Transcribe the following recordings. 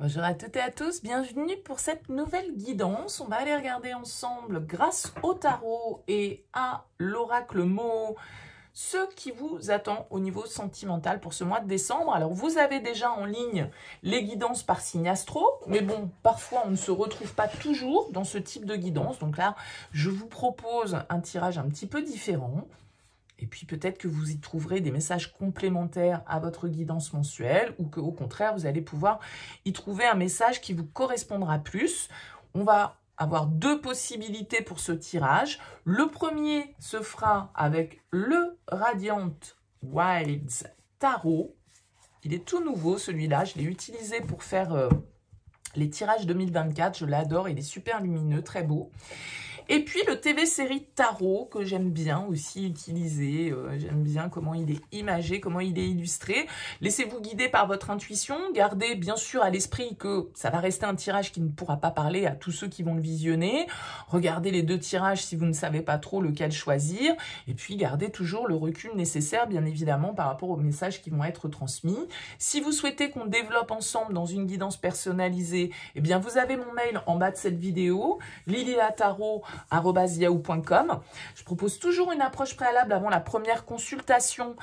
Bonjour à toutes et à tous, bienvenue pour cette nouvelle guidance. On va aller regarder ensemble, grâce au tarot et à l'oracle mot, ce qui vous attend au niveau sentimental pour ce mois de décembre. Alors, vous avez déjà en ligne les guidances par signe astro, mais bon, parfois on ne se retrouve pas toujours dans ce type de guidance. Donc là, je vous propose un tirage un petit peu différent. Et puis peut-être que vous y trouverez des messages complémentaires à votre guidance mensuelle ou qu'au contraire, vous allez pouvoir y trouver un message qui vous correspondra plus. On va avoir deux possibilités pour ce tirage. Le premier se fera avec le Radiant Wilds Tarot. Il est tout nouveau celui-là, je l'ai utilisé pour faire les tirages 2024. Je l'adore, il est super lumineux, très beau. Et puis le TV série Tarot, que j'aime bien aussi utiliser. J'aime bien comment il est imagé, comment il est illustré. Laissez-vous guider par votre intuition. Gardez bien sûr à l'esprit que ça va rester un tirage qui ne pourra pas parler à tous ceux qui vont le visionner. Regardez les deux tirages si vous ne savez pas trop lequel choisir. Et puis gardez toujours le recul nécessaire, bien évidemment, par rapport aux messages qui vont être transmis. Si vous souhaitez qu'on développe ensemble dans une guidance personnalisée, eh bien vous avez mon mail en bas de cette vidéo, lililatarot@yahoo.com. Je propose toujours une approche préalable avant la première consultation.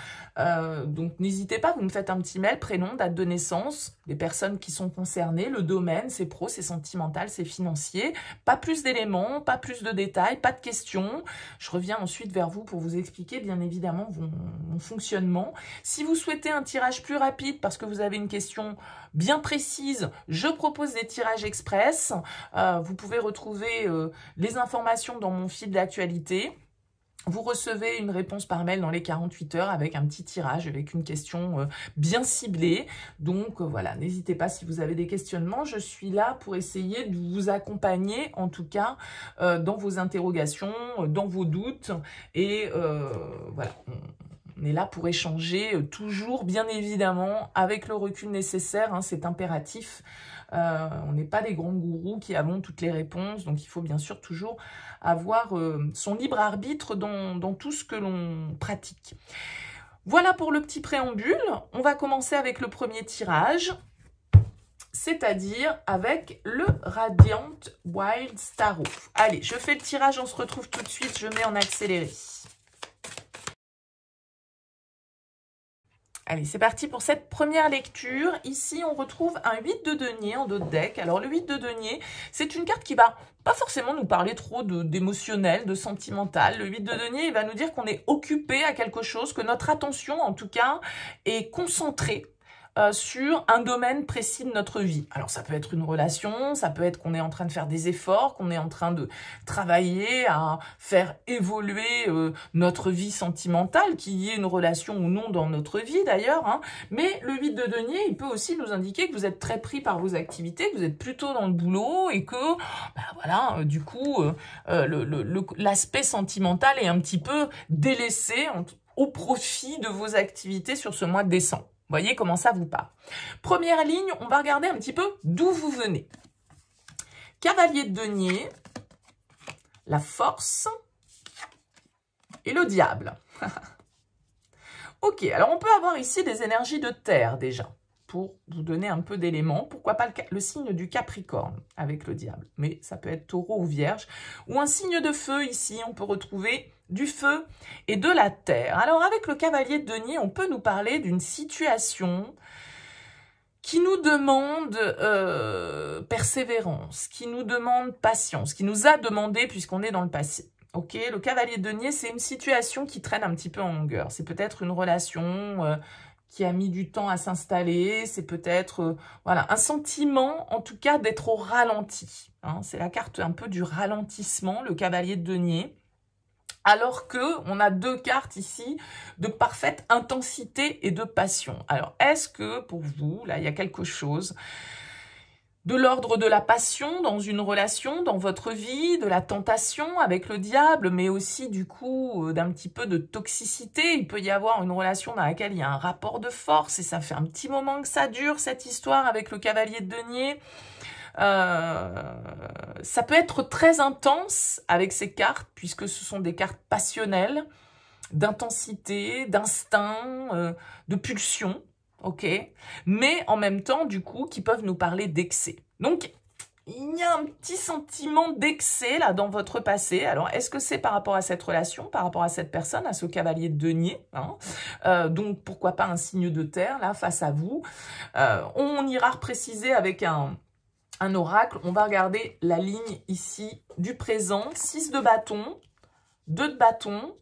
Donc n'hésitez pas, vous me faites un petit mail, prénom, date de naissance, les personnes qui sont concernées, le domaine, c'est pro, c'est sentimental, c'est financier. Pas plus d'éléments, pas plus de détails, pas de questions. Je reviens ensuite vers vous pour vous expliquer bien évidemment mon fonctionnement. Si vous souhaitez un tirage plus rapide parce que vous avez une question bien précise, je propose des tirages express. Vous pouvez retrouver les informations dans mon fil d'actualité. Vous recevez une réponse par mail dans les 48 heures avec un petit tirage, avec une question bien ciblée. Donc voilà, n'hésitez pas si vous avez des questionnements. Je suis là pour essayer de vous accompagner, en tout cas, dans vos interrogations, dans vos doutes. Et voilà, on est là pour échanger toujours, bien évidemment, avec le recul nécessaire. Hein, c'est impératif. On n'est pas des grands gourous qui avons toutes les réponses, donc il faut bien sûr toujours avoir son libre arbitre dans tout ce que l'on pratique. Voilà pour le petit préambule. On va commencer avec le premier tirage, c'est-à-dire avec le Radiant Wilds Tarot. Allez, je fais le tirage, on se retrouve tout de suite, je mets en accéléré. Allez, c'est parti pour cette première lecture. Ici, on retrouve un 8 de denier en dos de deck. Alors, le 8 de denier, c'est une carte qui va pas forcément nous parler trop d'émotionnel, de sentimental. Le 8 de denier, il va nous dire qu'on est occupé à quelque chose, que notre attention, en tout cas, est concentrée sur un domaine précis de notre vie. Alors, ça peut être une relation, ça peut être qu'on est en train de faire des efforts, qu'on est en train de travailler à faire évoluer notre vie sentimentale, qu'il y ait une relation ou non dans notre vie d'ailleurs. Hein. Mais le 8 de denier, il peut aussi nous indiquer que vous êtes très pris par vos activités, que vous êtes plutôt dans le boulot et que, voilà, du coup, l'aspect sentimental est un petit peu délaissé au profit de vos activités sur ce mois de décembre. Voyez comment ça vous parle. Première ligne, on va regarder un petit peu d'où vous venez. Cavalier de denier, la force et le diable. Ok, alors on peut avoir ici des énergies de terre déjà, pour vous donner un peu d'éléments. Pourquoi pas le signe du Capricorne avec le diable, mais ça peut être taureau ou vierge. Ou un signe de feu ici, on peut retrouver du feu et de la terre. Alors avec le cavalier de denier, on peut nous parler d'une situation qui nous demande persévérance, qui nous demande patience, qui nous a demandé puisqu'on est dans le passé. Ok, le cavalier de denier, c'est une situation qui traîne un petit peu en longueur. C'est peut-être une relation qui a mis du temps à s'installer. C'est peut-être voilà, un sentiment, en tout cas, d'être au ralenti. Hein. C'est la carte un peu du ralentissement, le cavalier de denier. Alors qu'on a deux cartes ici de parfaite intensité et de passion. Alors, est-ce que pour vous, là, il y a quelque chose de l'ordre de la passion dans une relation, dans votre vie, de la tentation avec le diable, mais aussi du coup d'un petit peu de toxicité. Il peut y avoir une relation dans laquelle il y a un rapport de force et ça fait un petit moment que ça dure, cette histoire avec le cavalier de denier. Ça peut être très intense avec ces cartes, puisque ce sont des cartes passionnelles, d'intensité, d'instinct, de pulsion. ok? Mais en même temps, du coup, qui peuvent nous parler d'excès. Donc, il y a un petit sentiment d'excès là dans votre passé. Alors, est-ce que c'est par rapport à cette relation, par rapport à cette personne, à ce cavalier de denier, hein? Donc, pourquoi pas un signe de terre là face à vous? On ira repréciser avec un oracle. On va regarder la ligne ici du présent. 6 de bâton, 2 de bâton,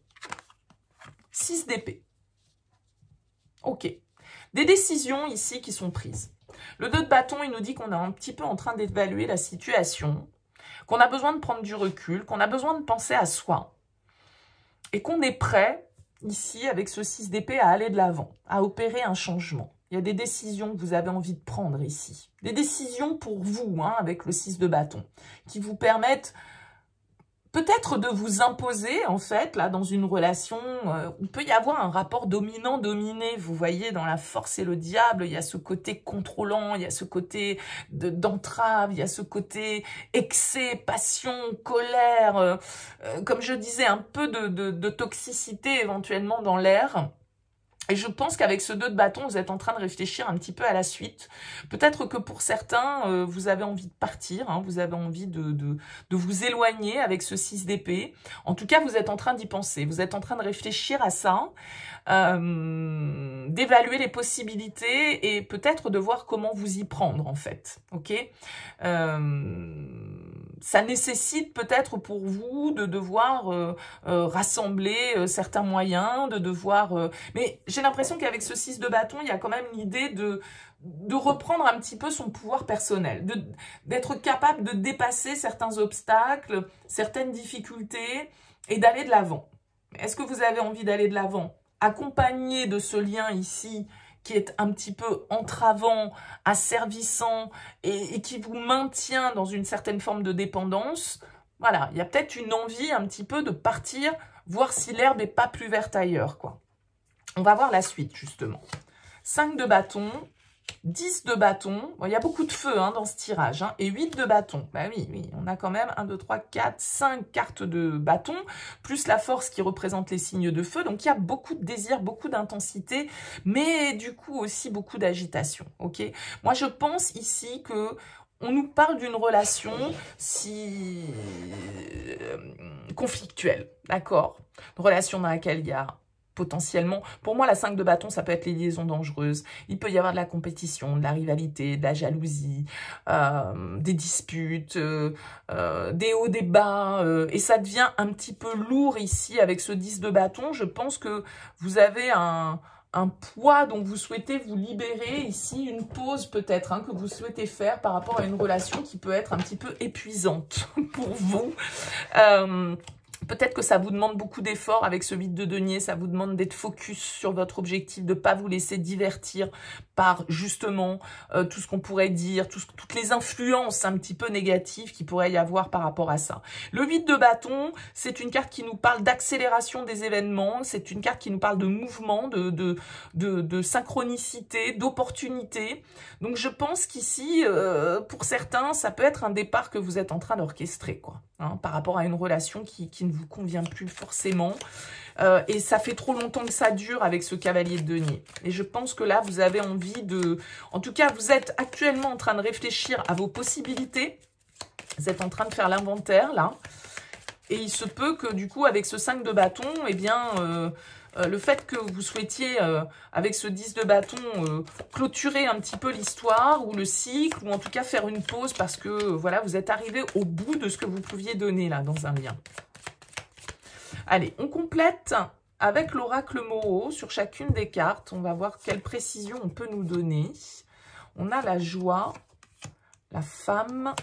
6 d'épée. Ok. Des décisions ici qui sont prises. Le 2 de bâton, il nous dit qu'on est un petit peu en train d'évaluer la situation, qu'on a besoin de prendre du recul, qu'on a besoin de penser à soi et qu'on est prêt, ici, avec ce 6 d'épée, à aller de l'avant, à opérer un changement. Il y a des décisions que vous avez envie de prendre ici. Des décisions pour vous, hein, avec le 6 de bâton, qui vous permettent peut-être de vous imposer, en fait, là, dans une relation où il peut y avoir un rapport dominant-dominé. Vous voyez, dans la force et le diable, il y a ce côté contrôlant, il y a ce côté d'entrave, il y a ce côté excès, passion, colère, comme je disais, un peu de toxicité éventuellement dans l'air. Et je pense qu'avec ce 2 de bâton, vous êtes en train de réfléchir un petit peu à la suite. Peut-être que pour certains, vous avez envie de partir, hein, vous avez envie de vous éloigner avec ce 6 d'épée. En tout cas, vous êtes en train d'y penser, vous êtes en train de réfléchir à ça, d'évaluer les possibilités et peut-être de voir comment vous y prendre, en fait. Ok, ça nécessite peut-être pour vous de devoir rassembler certains moyens, de devoir... mais j'ai l'impression qu'avec ce 6 de bâton, il y a quand même l'idée de reprendre un petit peu son pouvoir personnel, d'être capable de dépasser certains obstacles, certaines difficultés et d'aller de l'avant. Est-ce que vous avez envie d'aller de l'avant, accompagné de ce lien ici qui est un petit peu entravant, asservissant et qui vous maintient dans une certaine forme de dépendance? Voilà, il y a peut-être une envie un petit peu de partir, voir si l'herbe n'est pas plus verte ailleurs, quoi. On va voir la suite, justement. 5 de bâton, 10 de bâton. Bon, il y a beaucoup de feu hein, dans ce tirage. Hein, et 8 de bâton. Bah oui, oui, on a quand même 1, 2, 3, 4, 5 cartes de bâton, plus la force qui représente les signes de feu. Donc, il y a beaucoup de désir, beaucoup d'intensité, mais du coup aussi beaucoup d'agitation. Ok. Moi, je pense ici que on nous parle d'une relation conflictuelle, d'accord? Une relation dans laquelle il y a potentiellement, pour moi, la 5 de bâton, ça peut être les liaisons dangereuses. Il peut y avoir de la compétition, de la rivalité, de la jalousie, des disputes, des hauts, des bas. Et ça devient un petit peu lourd ici avec ce 10 de bâton. Je pense que vous avez un poids dont vous souhaitez vous libérer ici, une pause peut-être hein, que vous souhaitez faire par rapport à une relation qui peut être un petit peu épuisante pour vous. Peut-être que ça vous demande beaucoup d'efforts avec ce 8 de denier, ça vous demande d'être focus sur votre objectif, de ne pas vous laisser divertir par justement tout ce qu'on pourrait dire, toutes les influences un petit peu négatives qu'il pourrait y avoir par rapport à ça. Le 8 de bâton, c'est une carte qui nous parle d'accélération des événements, c'est une carte qui nous parle de mouvement, de synchronicité, d'opportunité. Donc je pense qu'ici, pour certains, ça peut être un départ que vous êtes en train d'orchestrer, quoi, hein, par rapport à une relation qui ne vous convient plus forcément. Et ça fait trop longtemps que ça dure avec ce cavalier de denier. Et je pense que là, vous avez envie de... En tout cas, vous êtes actuellement en train de réfléchir à vos possibilités. Vous êtes en train de faire l'inventaire, là. Et il se peut que, du coup, avec ce 5 de bâton, eh bien... le fait que vous souhaitiez, avec ce 10 de bâton, clôturer un petit peu l'histoire ou le cycle, ou en tout cas faire une pause parce que, voilà, vous êtes arrivé au bout de ce que vous pouviez donner, là, dans un lien. Allez, on complète avec l'oracle Moho sur chacune des cartes. On va voir quelle précision on peut nous donner. On a la joie, la femme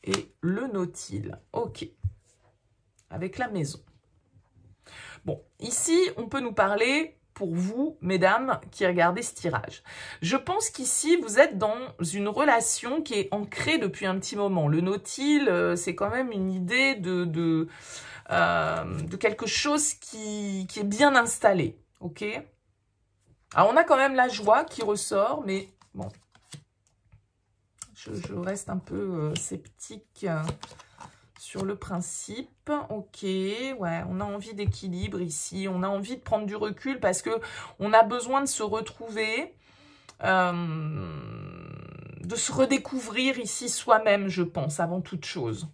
et le nautile. Ok, avec la maison. Bon, ici, on peut nous parler, pour vous, mesdames, qui regardez ce tirage. Je pense qu'ici, vous êtes dans une relation qui est ancrée depuis un petit moment. Le nautile, c'est quand même une idée de quelque chose qui est bien installé, ok? Alors, on a quand même la joie qui ressort, mais bon, je reste un peu sceptique sur le principe. Ok, ouais, on a envie d'équilibre ici. On a envie de prendre du recul parce que on a besoin de se retrouver, de se redécouvrir ici soi-même, je pense, avant toute chose.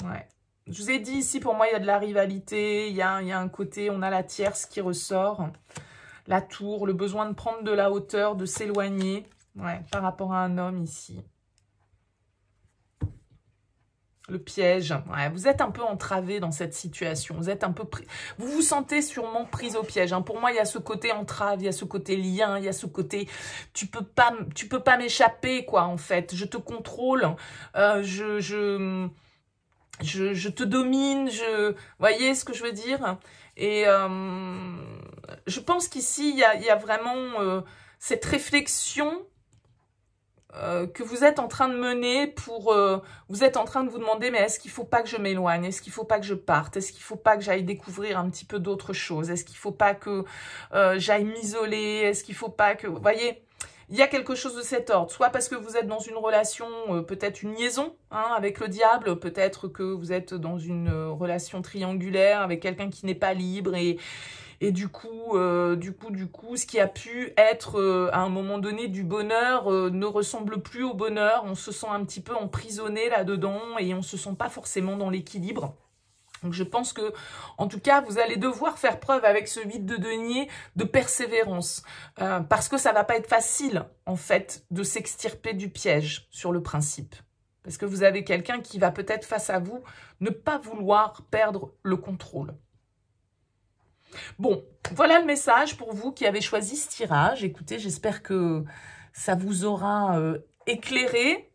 Ouais. Je vous ai dit ici, pour moi, il y a de la rivalité, il y a un côté, on a la tierce qui ressort, la tour, le besoin de prendre de la hauteur, de s'éloigner, ouais, par rapport à un homme ici. Le piège, ouais, vous êtes un peu entravé dans cette situation, vous êtes un peu vous vous sentez sûrement prise au piège. Hein. Pour moi, il y a ce côté entrave, il y a ce côté lien, il y a ce côté tu peux pas m'échapper quoi en fait. Je te contrôle, je te domine, vous voyez ce que je veux dire? Et je pense qu'ici il y a vraiment cette réflexion que vous êtes en train de mener pour... vous êtes en train de vous demander, mais est-ce qu'il ne faut pas que je m'éloigne? Est-ce qu'il ne faut pas que je parte? Est-ce qu'il ne faut pas que j'aille découvrir un petit peu d'autres choses? Est-ce qu'il ne faut pas que j'aille m'isoler? Est-ce qu'il ne faut pas que... Vous voyez, il y a quelque chose de cet ordre. Soit parce que vous êtes dans une relation, peut-être une liaison hein, avec le diable. Peut-être que vous êtes dans une relation triangulaire avec quelqu'un qui n'est pas libre et du coup, ce qui a pu être à un moment donné du bonheur ne ressemble plus au bonheur. On se sent un petit peu emprisonné là-dedans et on se sent pas forcément dans l'équilibre. Donc je pense que, en tout cas, vous allez devoir faire preuve avec ce vide de denier de persévérance. Parce que ça va pas être facile, en fait, de s'extirper du piège sur le principe. Parce que vous avez quelqu'un qui va peut-être face à vous ne pas vouloir perdre le contrôle. Bon, voilà le message pour vous qui avez choisi ce tirage. Écoutez, j'espère que ça vous aura éclairé.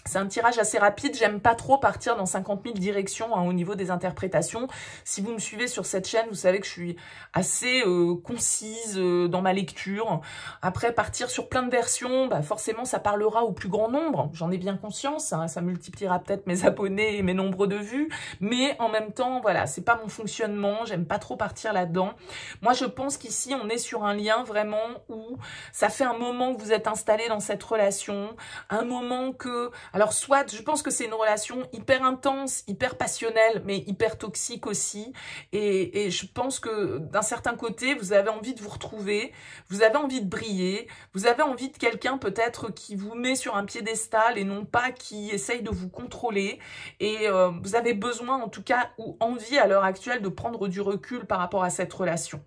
C'est un tirage assez rapide, j'aime pas trop partir dans 50 000 directions hein, au niveau des interprétations. Si vous me suivez sur cette chaîne, vous savez que je suis assez concise dans ma lecture. Après, partir sur plein de versions, bah, forcément ça parlera au plus grand nombre. J'en ai bien conscience, hein, ça multipliera peut-être mes abonnés et mes nombres de vues. Mais en même temps, voilà, c'est pas mon fonctionnement, j'aime pas trop partir là-dedans. Moi, je pense qu'ici, on est sur un lien vraiment où ça fait un moment que vous êtes installé dans cette relation, un moment que... Alors, soit, je pense que c'est une relation hyper intense, hyper passionnelle, mais hyper toxique aussi. Et je pense que d'un certain côté, vous avez envie de vous retrouver, vous avez envie de briller, vous avez envie de quelqu'un peut-être qui vous met sur un piédestal et non pas qui essaye de vous contrôler. Et vous avez besoin, en tout cas, ou envie à l'heure actuelle de prendre du recul par rapport à cette relation.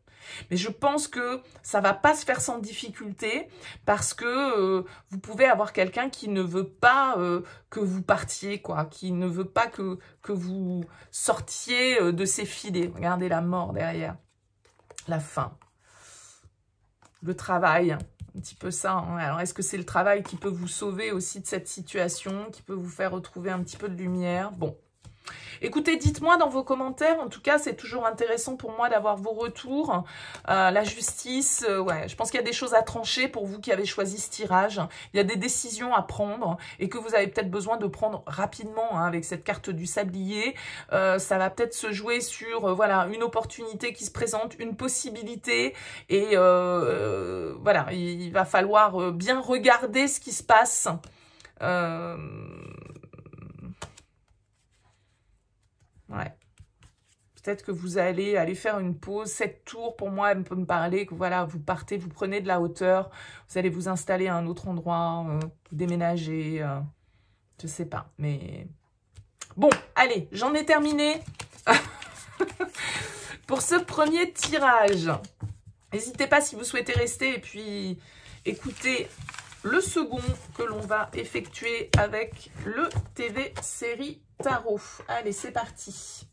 Mais je pense que ça va pas se faire sans difficulté parce que vous pouvez avoir quelqu'un qui ne veut pas que vous partiez, quoi, qui ne veut pas que vous sortiez de ces filets. Regardez la mort derrière, la fin, le travail, un petit peu ça. Hein. Alors, est-ce que c'est le travail qui peut vous sauver aussi de cette situation, qui peut vous faire retrouver un petit peu de lumière? Bon. Écoutez, dites-moi dans vos commentaires, en tout cas, c'est toujours intéressant pour moi d'avoir vos retours. La justice, ouais, je pense qu'il y a des choses à trancher pour vous qui avez choisi ce tirage. Il y a des décisions à prendre et que vous avez peut-être besoin de prendre rapidement hein, avec cette carte du sablier. Ça va peut-être se jouer sur voilà, une opportunité qui se présente, une possibilité et voilà, il va falloir bien regarder ce qui se passe. Ouais. Peut-être que vous allez aller faire une pause. Cette tour, pour moi, elle peut me parler que voilà, vous partez, vous prenez de la hauteur, vous allez vous installer à un autre endroit, vous déménager, je sais pas. Mais bon, allez, j'en ai terminé pour ce premier tirage. N'hésitez pas si vous souhaitez rester et puis écoutez le second que l'on va effectuer avec le TV Série Tarot. Allez, c'est parti.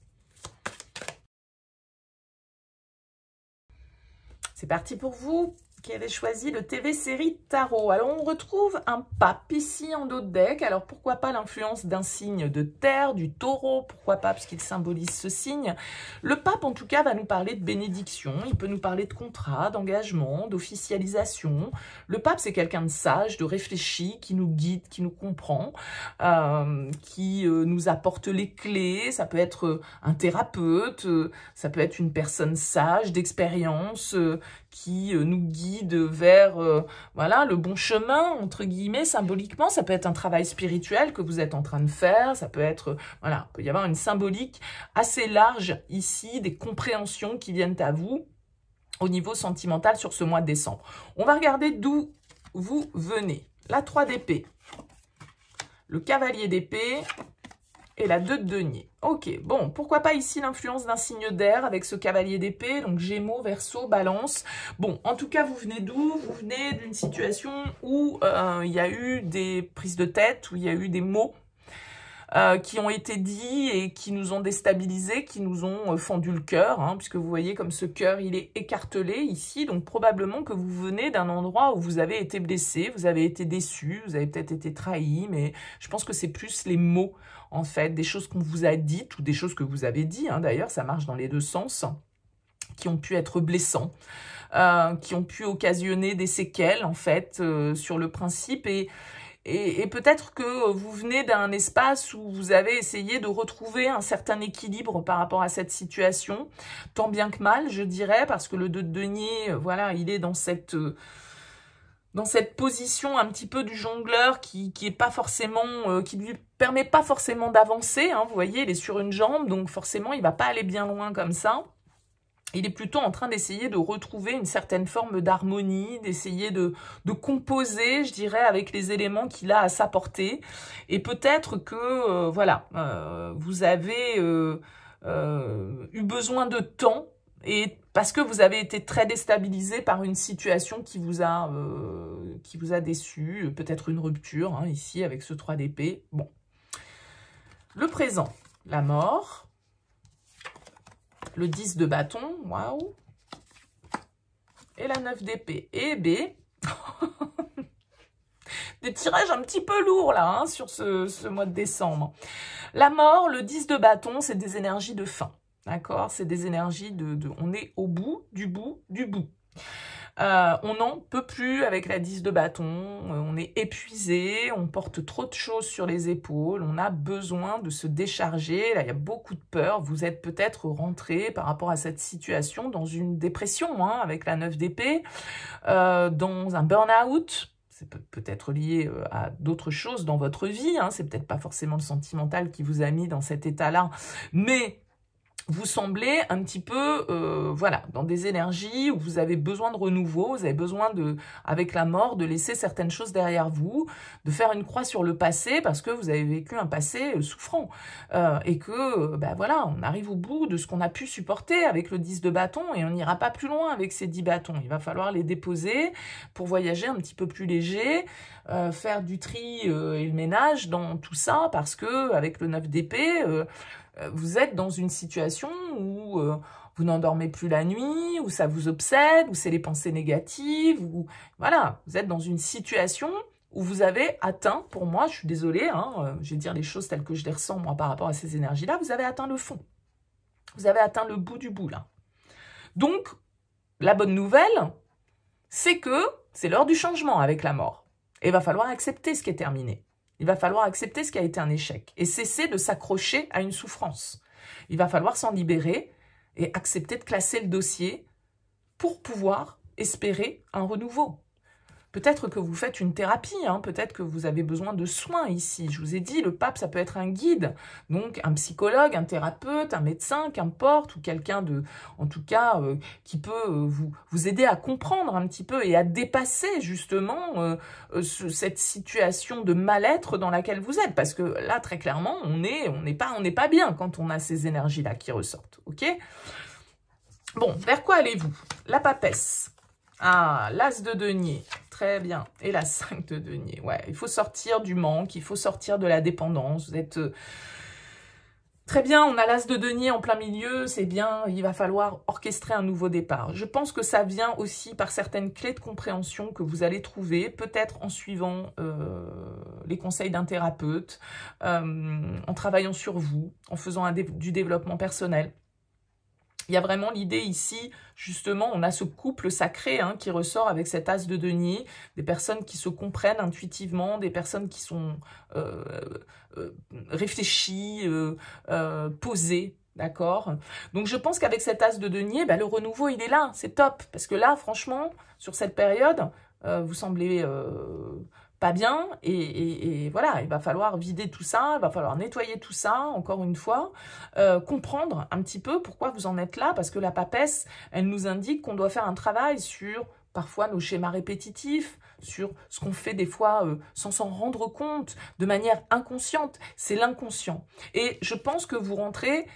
C'est parti pour vous qui avez choisi le TV Série Tarot. Alors, on retrouve un pape ici en dos de deck. Alors, pourquoi pas l'influence d'un signe de terre, du taureau? Pourquoi pas, parce qu'il symbolise ce signe. Le pape, en tout cas, va nous parler de bénédiction. Il peut nous parler de contrat, d'engagement, d'officialisation. Le pape, c'est quelqu'un de sage, de réfléchi, qui nous guide, qui nous comprend, qui nous apporte les clés. Ça peut être un thérapeute, ça peut être une personne sage, d'expérience, qui nous guide vers voilà, le bon chemin, entre guillemets, symboliquement. Ça peut être un travail spirituel que vous êtes en train de faire, ça peut être, voilà, il peut y avoir une symbolique assez large ici, des compréhensions qui viennent à vous au niveau sentimental sur ce mois de décembre. On va regarder d'où vous venez. La 3 d'épée, le cavalier d'épée et la 2 de denier. Ok, bon, pourquoi pas ici l'influence d'un signe d'air avec ce cavalier d'épée, donc Gémeaux, Verseau, Balance. Bon, en tout cas, vous venez d'où? Vous venez d'une situation où il y a eu des prises de tête, où il y a eu des mots qui ont été dits et qui nous ont déstabilisés, qui nous ont fendu le cœur, hein, puisque vous voyez comme ce cœur, il est écartelé ici, donc probablement que vous venez d'un endroit où vous avez été blessé, vous avez été déçu, vous avez peut-être été trahi, mais je pense que c'est plus les mots, en fait, des choses qu'on vous a dites, ou des choses que vous avez dit, hein, d'ailleurs, ça marche dans les deux sens, qui ont pu être blessants, qui ont pu occasionner des séquelles, en fait, sur le principe, et peut-être que vous venez d'un espace où vous avez essayé de retrouver un certain équilibre par rapport à cette situation, tant bien que mal, je dirais, parce que le 2 de denier, voilà, il est dans cette position un petit peu du jongleur qui est pas forcément, qui lui permet pas forcément d'avancer, hein, vous voyez, il est sur une jambe, donc forcément, il va pas aller bien loin comme ça. Il est plutôt en train d'essayer de retrouver une certaine forme d'harmonie, d'essayer de composer, je dirais, avec les éléments qu'il a à sa portée. Et peut-être que, voilà, vous avez eu besoin de temps, et parce que vous avez été très déstabilisé par une situation qui vous a déçu, peut-être une rupture, hein, ici, avec ce 3 d'épée. Bon. Le présent, la mort. Le 10 de bâton, waouh. Et la 9 d'épée. Et B. Des tirages un petit peu lourds là, hein, sur ce mois de décembre. La mort, le 10 de bâton, c'est des énergies de fin. D'accord? C'est des énergies on est au bout, du bout, du bout. On n'en peut plus avec la 10 de bâton, on est épuisé, on porte trop de choses sur les épaules, on a besoin de se décharger, là il y a beaucoup de peur, vous êtes peut-être rentré par rapport à cette situation dans une dépression, hein, avec la 9 d'épée, dans un burn-out. C'est peut-être lié à d'autres choses dans votre vie, hein, c'est peut-être pas forcément le sentimental qui vous a mis dans cet état-là, mais vous semblez un petit peu, voilà, dans des énergies où vous avez besoin de renouveau, vous avez besoin avec la mort, de laisser certaines choses derrière vous, de faire une croix sur le passé parce que vous avez vécu un passé souffrant. Et que, ben voilà, on arrive au bout de ce qu'on a pu supporter avec le 10 de bâton et on n'ira pas plus loin avec ces 10 bâtons. Il va falloir les déposer pour voyager un petit peu plus léger, faire du tri et le ménage dans tout ça parce que avec le 9 d'épée, vous êtes dans une situation où vous n'endormez plus la nuit, où ça vous obsède, où c'est les pensées négatives, où voilà, vous êtes dans une situation où vous avez atteint, pour moi, je suis désolée, hein, je vais dire les choses telles que je les ressens moi par rapport à ces énergies-là, vous avez atteint le fond. Vous avez atteint le bout du bout là. Donc, la bonne nouvelle, c'est que c'est l'heure du changement avec la mort. Et il va falloir accepter ce qui est terminé. Il va falloir accepter ce qui a été un échec et cesser de s'accrocher à une souffrance. Il va falloir s'en libérer et accepter de classer le dossier pour pouvoir espérer un renouveau. Peut-être que vous faites une thérapie, hein, peut-être que vous avez besoin de soins ici. Je vous ai dit, le pape, ça peut être un guide, donc un psychologue, un thérapeute, un médecin, qu'importe, ou quelqu'un en tout cas, qui peut vous aider à comprendre un petit peu et à dépasser justement cette situation de mal-être dans laquelle vous êtes. Parce que là, très clairement, on n'est pas bien quand on a ces énergies-là qui ressortent, ok? Bon, vers quoi allez-vous? La papesse. Ah, l'as de denier, très bien. Et la 5 de denier, ouais. Il faut sortir du manque, il faut sortir de la dépendance. Vous êtes très bien, on a l'as de denier en plein milieu, c'est bien, il va falloir orchestrer un nouveau départ. Je pense que ça vient aussi par certaines clés de compréhension que vous allez trouver, peut-être en suivant les conseils d'un thérapeute, en travaillant sur vous, en faisant du développement personnel. Il y a vraiment l'idée ici, justement, on a ce couple sacré hein, qui ressort avec cet as de denier, des personnes qui se comprennent intuitivement, des personnes qui sont réfléchies, posées, D'accord? Donc, je pense qu'avec cet as de denier, bah, le renouveau, il est là. C'est top. Parce que là, franchement, sur cette période, vous semblez pas bien. Et voilà, il va falloir vider tout ça. Il va falloir nettoyer tout ça, encore une fois. Comprendre un petit peu pourquoi vous en êtes là. Parce que la papesse, elle nous indique qu'on doit faire un travail sur parfois nos schémas répétitifs, sur ce qu'on fait des fois sans s'en rendre compte, de manière inconsciente. C'est l'inconscient. Et je pense que vous rentrez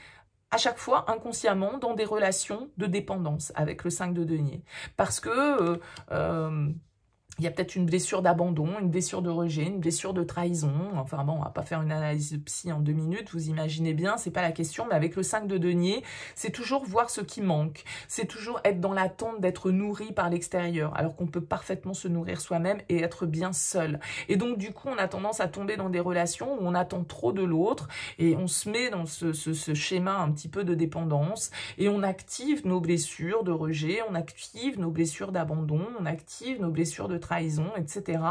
à chaque fois inconsciemment dans des relations de dépendance avec le 5 de denier. Parce que il y a peut-être une blessure d'abandon, une blessure de rejet, une blessure de trahison. Enfin bon, on va pas faire une analyse de psy en 2 minutes, vous imaginez bien, c'est pas la question. Mais avec le 5 de denier, c'est toujours voir ce qui manque. C'est toujours être dans l'attente d'être nourri par l'extérieur, alors qu'on peut parfaitement se nourrir soi-même et être bien seul. Et donc du coup, on a tendance à tomber dans des relations où on attend trop de l'autre et on se met dans ce schéma un petit peu de dépendance et on active nos blessures de rejet, on active nos blessures d'abandon, on active nos blessures de trahison, etc.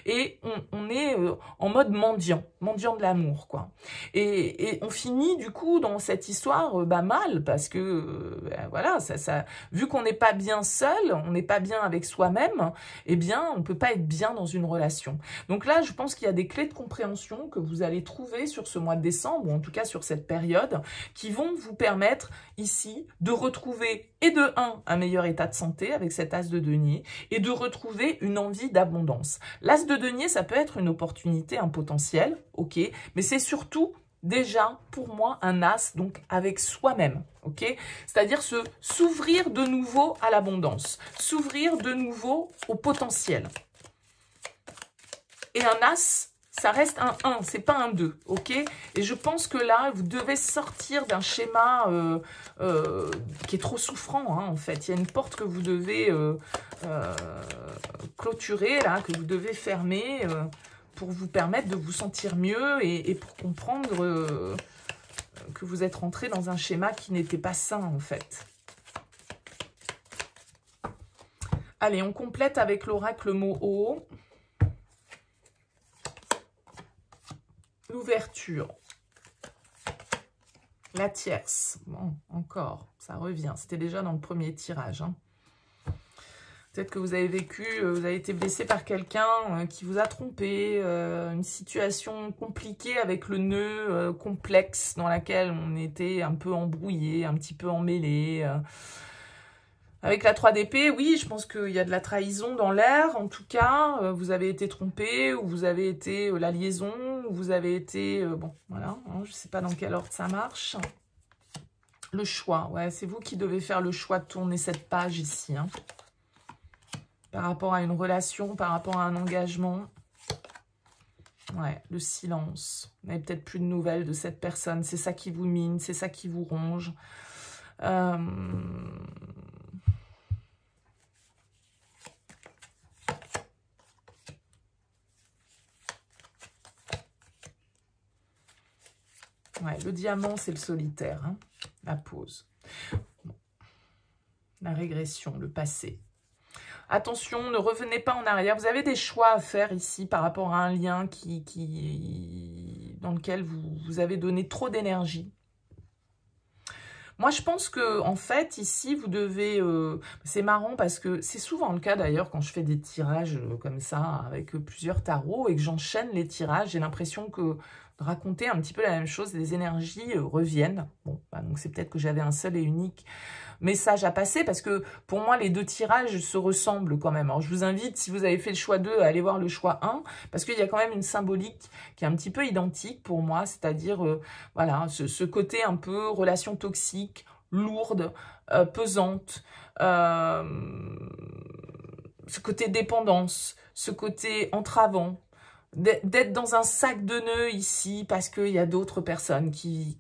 Et on est en mode mendiant de l'amour, quoi. Et on finit du coup dans cette histoire mal, parce que voilà, vu qu'on n'est pas bien seul, on n'est pas bien avec soi-même, eh bien, on peut pas être bien dans une relation. Donc là, je pense qu'il y a des clés de compréhension que vous allez trouver sur ce mois de décembre, ou en tout cas sur cette période, qui vont vous permettre ici de retrouver, et de un meilleur état de santé avec cet as de denier, et de retrouver une envie d'abondance. L'as de denier, ça peut être une opportunité, un potentiel, ok, mais c'est surtout déjà pour moi un as, donc avec soi-même, ok, c'est-à-dire s'ouvrir de nouveau à l'abondance, s'ouvrir de nouveau au potentiel. Et un as, ça reste un 1, c'est pas un 2, ok? Et je pense que là, vous devez sortir d'un schéma qui est trop souffrant, hein, en fait. Il y a une porte que vous devez clôturer, là, que vous devez fermer pour vous permettre de vous sentir mieux et pour comprendre que vous êtes rentré dans un schéma qui n'était pas sain, en fait. Allez, on complète avec l'oracle Moho. L'ouverture, la tierce, bon, encore, ça revient, c'était déjà dans le premier tirage. Hein. Peut-être que vous avez vécu, vous avez été blessé par quelqu'un qui vous a trompé, une situation compliquée avec le nœud complexe dans laquelle on était un peu embrouillé, un petit peu emmêlé. Avec la 3 d'épée, oui, je pense qu'il y a de la trahison dans l'air. En tout cas, vous avez été trompé, ou vous avez été la liaison, ou vous avez été... bon, voilà, hein, je ne sais pas dans quel ordre ça marche. Le choix, ouais, c'est vous qui devez faire le choix de tourner cette page ici. Hein, par rapport à une relation, par rapport à un engagement. Ouais, le silence. Vous n'avez peut-être plus de nouvelles de cette personne. C'est ça qui vous mine, c'est ça qui vous ronge. Ouais, le diamant, c'est le solitaire, hein, la pause. Bon. La régression, le passé. Attention, ne revenez pas en arrière. Vous avez des choix à faire ici par rapport à un lien dans lequel vous avez donné trop d'énergie. Moi, je pense que en fait, ici, vous devez... c'est marrant parce que c'est souvent le cas d'ailleurs quand je fais des tirages comme ça avec plusieurs tarots et que j'enchaîne les tirages. J'ai l'impression que de raconter un petit peu la même chose, les énergies reviennent. Bon, bah, donc c'est peut-être que j'avais un seul et unique message à passer parce que pour moi, les deux tirages se ressemblent quand même. Alors, je vous invite, si vous avez fait le choix 2, à aller voir le choix 1 parce qu'il y a quand même une symbolique qui est un petit peu identique pour moi, c'est-à-dire, voilà, ce côté un peu relation toxique, lourde, pesante, ce côté dépendance, ce côté entravant, d'être dans un sac de nœuds ici parce qu'il y a d'autres personnes qui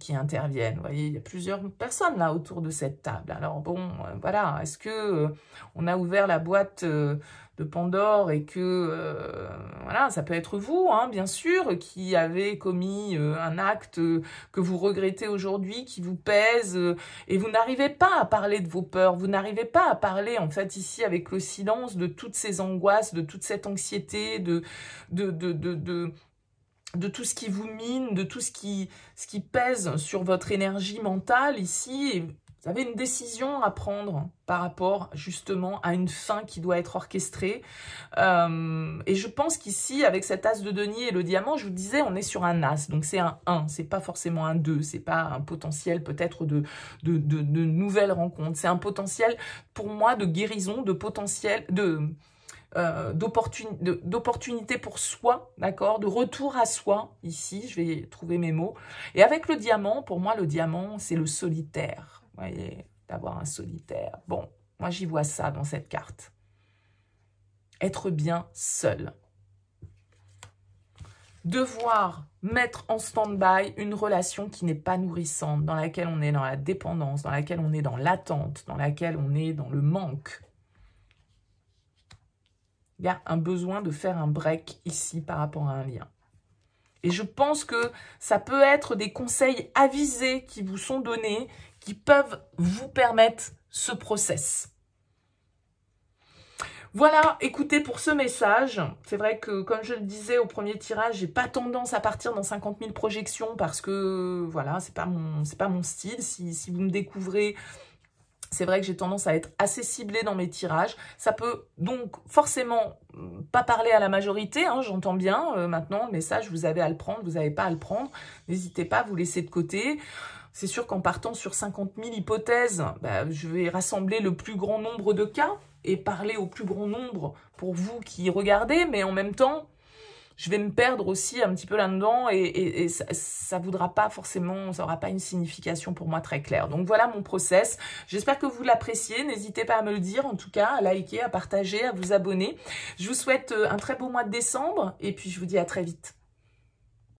interviennent. Vous voyez, il y a plusieurs personnes là autour de cette table. Alors bon, voilà, est-ce que on a ouvert la boîte de Pandore et que, voilà, ça peut être vous, hein, bien sûr, qui avez commis un acte que vous regrettez aujourd'hui, qui vous pèse, et vous n'arrivez pas à parler de vos peurs, vous n'arrivez pas à parler, en fait, ici, avec le silence, de toutes ces angoisses, de toute cette anxiété, de de tout ce qui vous mine, de tout ce qui pèse sur votre énergie mentale ici. Et vous avez une décision à prendre par rapport justement à une fin qui doit être orchestrée. Et je pense qu'ici, avec cet as de denier et le diamant, je vous disais, on est sur un as. Donc c'est un 1, c'est pas forcément un 2, c'est pas un potentiel peut-être de nouvelles rencontres. C'est un potentiel pour moi de guérison, de potentiel, d'opportunité pour soi, d'accord, de retour à soi, ici, je vais trouver mes mots. Et avec le diamant, pour moi, le diamant, c'est le solitaire, vous voyez, d'avoir un solitaire. Bon, moi, j'y vois ça dans cette carte. Être bien seul. Devoir mettre en stand-by une relation qui n'est pas nourrissante, dans laquelle on est dans la dépendance, dans laquelle on est dans l'attente, dans laquelle on est dans le manque. Il y a un besoin de faire un break ici par rapport à un lien. Et je pense que ça peut être des conseils avisés qui vous sont donnés, qui peuvent vous permettre ce process. Voilà, écoutez, pour ce message, c'est vrai que, comme je le disais au premier tirage, j'ai pas tendance à partir dans 50 000 projections parce que, voilà, c'est pas mon style. Si vous me découvrez, c'est vrai que j'ai tendance à être assez ciblée dans mes tirages. Ça peut donc forcément pas parler à la majorité, hein, j'entends bien. Maintenant, le message, vous avez à le prendre, vous n'avez pas à le prendre. N'hésitez pas à vous laisser de côté. C'est sûr qu'en partant sur 50 000 hypothèses, je vais rassembler le plus grand nombre de cas et parler au plus grand nombre pour vous qui regardez, mais en même temps, je vais me perdre aussi un petit peu là-dedans et ça voudra pas forcément, ça aura pas une signification pour moi très claire. Donc voilà mon process. J'espère que vous l'appréciez. N'hésitez pas à me le dire, en tout cas, à liker, à partager, à vous abonner. Je vous souhaite un très beau mois de décembre et puis je vous dis à très vite.